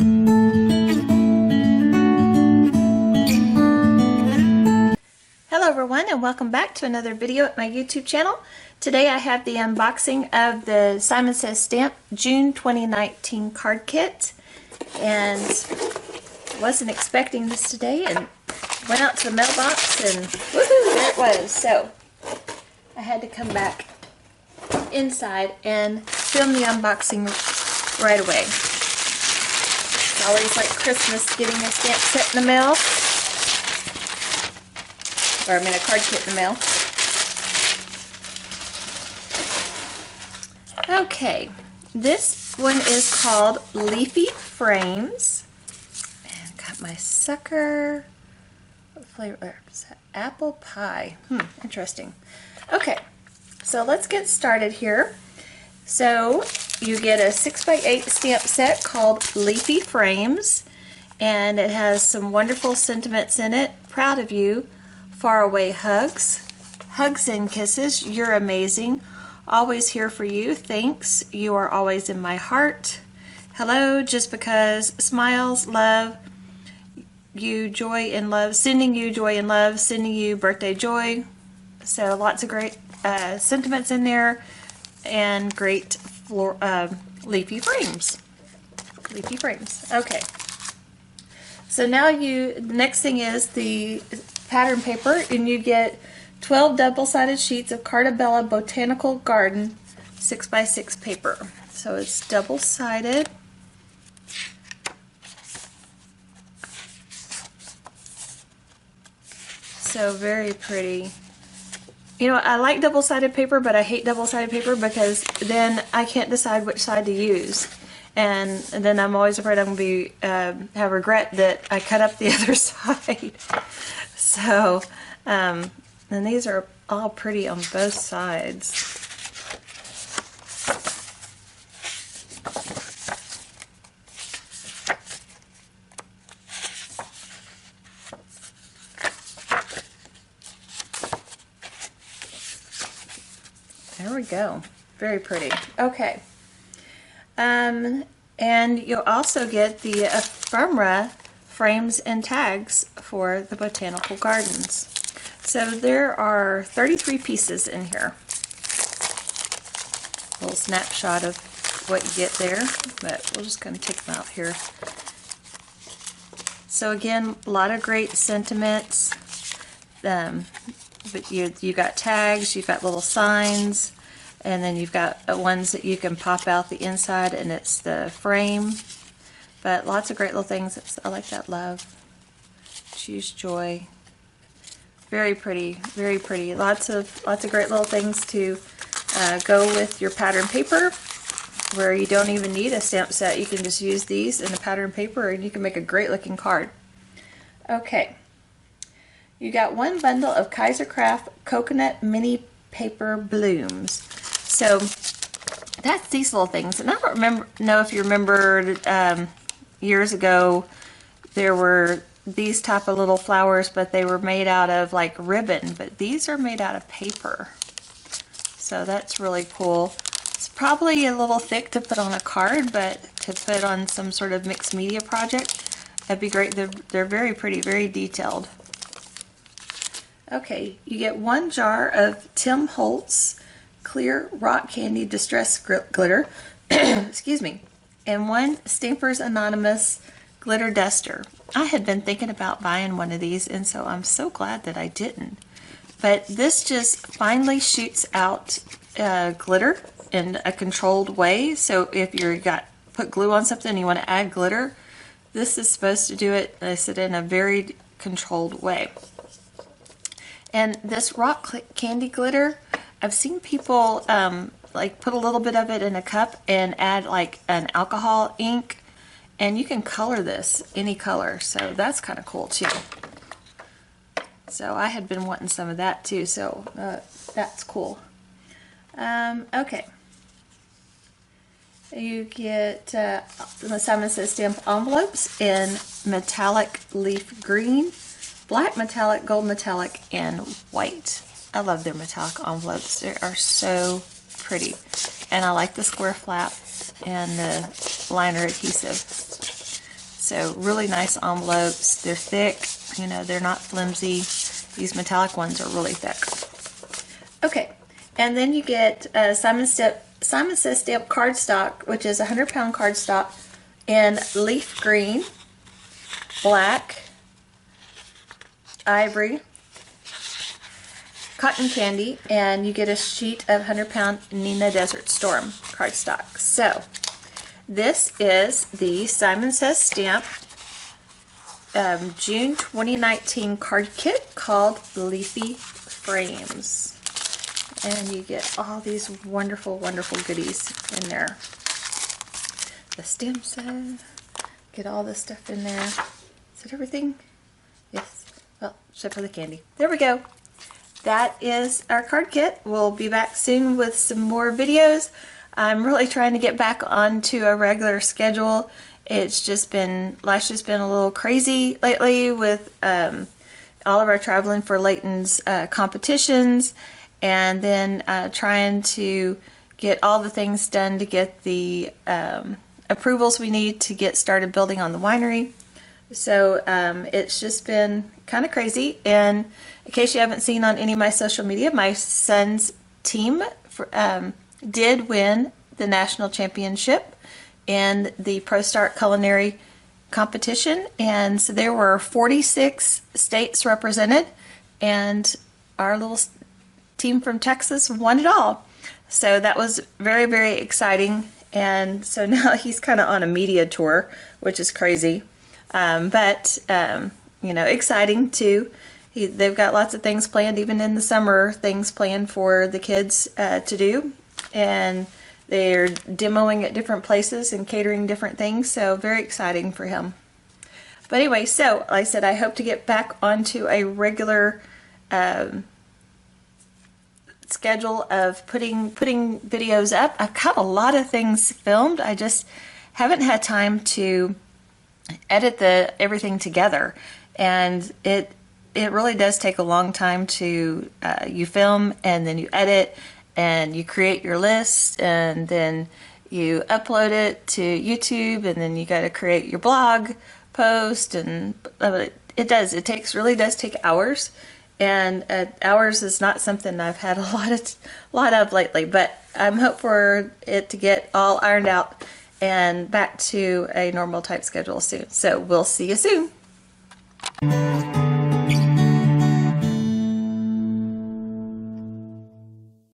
Hello everyone, and welcome back to another video at my YouTube channel. Today I have the unboxing of the Simon Says Stamp June 2019 card kit, and wasn't expecting this today and went out to the mailbox and woohoo, there it was. So I had to come back inside and film the unboxing right away. It's always like Christmas getting a stamp set in the mail. Or I mean a card kit in the mail. Okay, this one is called Leafy Frames. And got my sucker. What flavor is that? Apple pie. Interesting. Okay, so let's get started here. So you get a 6x8 stamp set called Leafy Frames, and it has some wonderful sentiments in it. Proud of you. Faraway hugs. Hugs and kisses. You're amazing. Always here for you. Thanks. You are always in my heart. Hello, just because. Smiles, love, you joy and love. Sending you joy and love. Sending you birthday joy. So lots of great sentiments in there, and great leafy frames. Leafy frames. Okay. So now the next thing is the pattern paper, and you get 12 double-sided sheets of Carta Botanical Garden 6x6 paper. So it's double-sided. So very pretty. You know, I like double-sided paper, but I hate double-sided paper because then I can't decide which side to use. And then I'm always afraid I'm going to be have regret that I cut up the other side. So, and these are all pretty on both sides. There we go. Very pretty. Okay. And you'll also get the ephemera frames and tags for the botanical gardens. So there are 33 pieces in here. A little snapshot of what you get there, but we'll just kind of take them out here. So again, a lot of great sentiments. But you got tags, you've got little signs, and then you've got ones that you can pop out the inside, and it's the frame. But lots of great little things. I like that love. Choose joy. Very pretty, very pretty. Lots of great little things to go with your pattern paper, where you don't even need a stamp set. You can just use these in the pattern paper, and you can make a great looking card. Okay. You got one bundle of Kaisercraft coconut mini paper blooms. So that's these little things. And I don't know if you remember years ago there were these type of little flowers, but they were made out of like ribbon, but these are made out of paper. So that's really cool. It's probably a little thick to put on a card, but to put on some sort of mixed media project, that'd be great. They're very pretty, very detailed. Okay, you get one jar of Tim Holtz clear rock candy distress glitter, excuse me, and one Stampers Anonymous glitter duster. I had been thinking about buying one of these, and so I'm so glad that I didn't. But this just finely shoots out glitter in a controlled way. So if you're put glue on something and you want to add glitter, this is supposed to do it, I said, in a very controlled way. And this rock candy glitter, I've seen people like put a little bit of it in a cup and add like an alcohol ink, and you can color this any color, so that's kind of cool too. So I had been wanting some of that too, so that's cool. Okay. You get the Simon Says Stamp envelopes in metallic leaf green, black metallic, gold metallic, and white. I love their metallic envelopes. They are so pretty. And I like the square flap and the liner adhesive. So really nice envelopes. They're thick, you know, they're not flimsy. These metallic ones are really thick. Okay, and then you get Simon Says Stamp cardstock, which is 100-pound cardstock in leaf green, black, ivory, cotton candy, and you get a sheet of 100-pound Nina Desert Storm cardstock. So this is the Simon Says Stamp June 2019 card kit called Leafy Frames. And you get all these wonderful, wonderful goodies in there. The stamp set, get all this stuff in there. Is it everything? Yes. Well, except for the candy. There we go. That is our card kit. We'll be back soon with some more videos. I'm really trying to get back onto a regular schedule. It's just been, life's just been a little crazy lately with all of our traveling for Layton's competitions, and then trying to get all the things done to get the approvals we need to get started building on the winery. So it's just been kind of crazy. And in case you haven't seen on any of my social media, my son's team did win the national championship in the Pro Start Culinary competition. And so there were 46 states represented, and our little team from Texas won it all. So that was very, very exciting. And so now he's kind of on a media tour, which is crazy. But you know, exciting too. They've got lots of things planned, even in the summer, things planned for the kids to do. And they're demoing at different places and catering different things. So very exciting for him. But anyway, so like I said, I hope to get back onto a regular schedule of putting videos up. I've got a lot of things filmed. I just haven't had time to edit everything together, and it really does take a long time to you film, and then you edit, and you create your list, and then you upload it to YouTube, and then you got to create your blog post, and it really does take hours. And hours is not something I've had a lot of lately, but I'm hoping for it to get all ironed out and back to a normal type schedule soon. So we'll see you soon.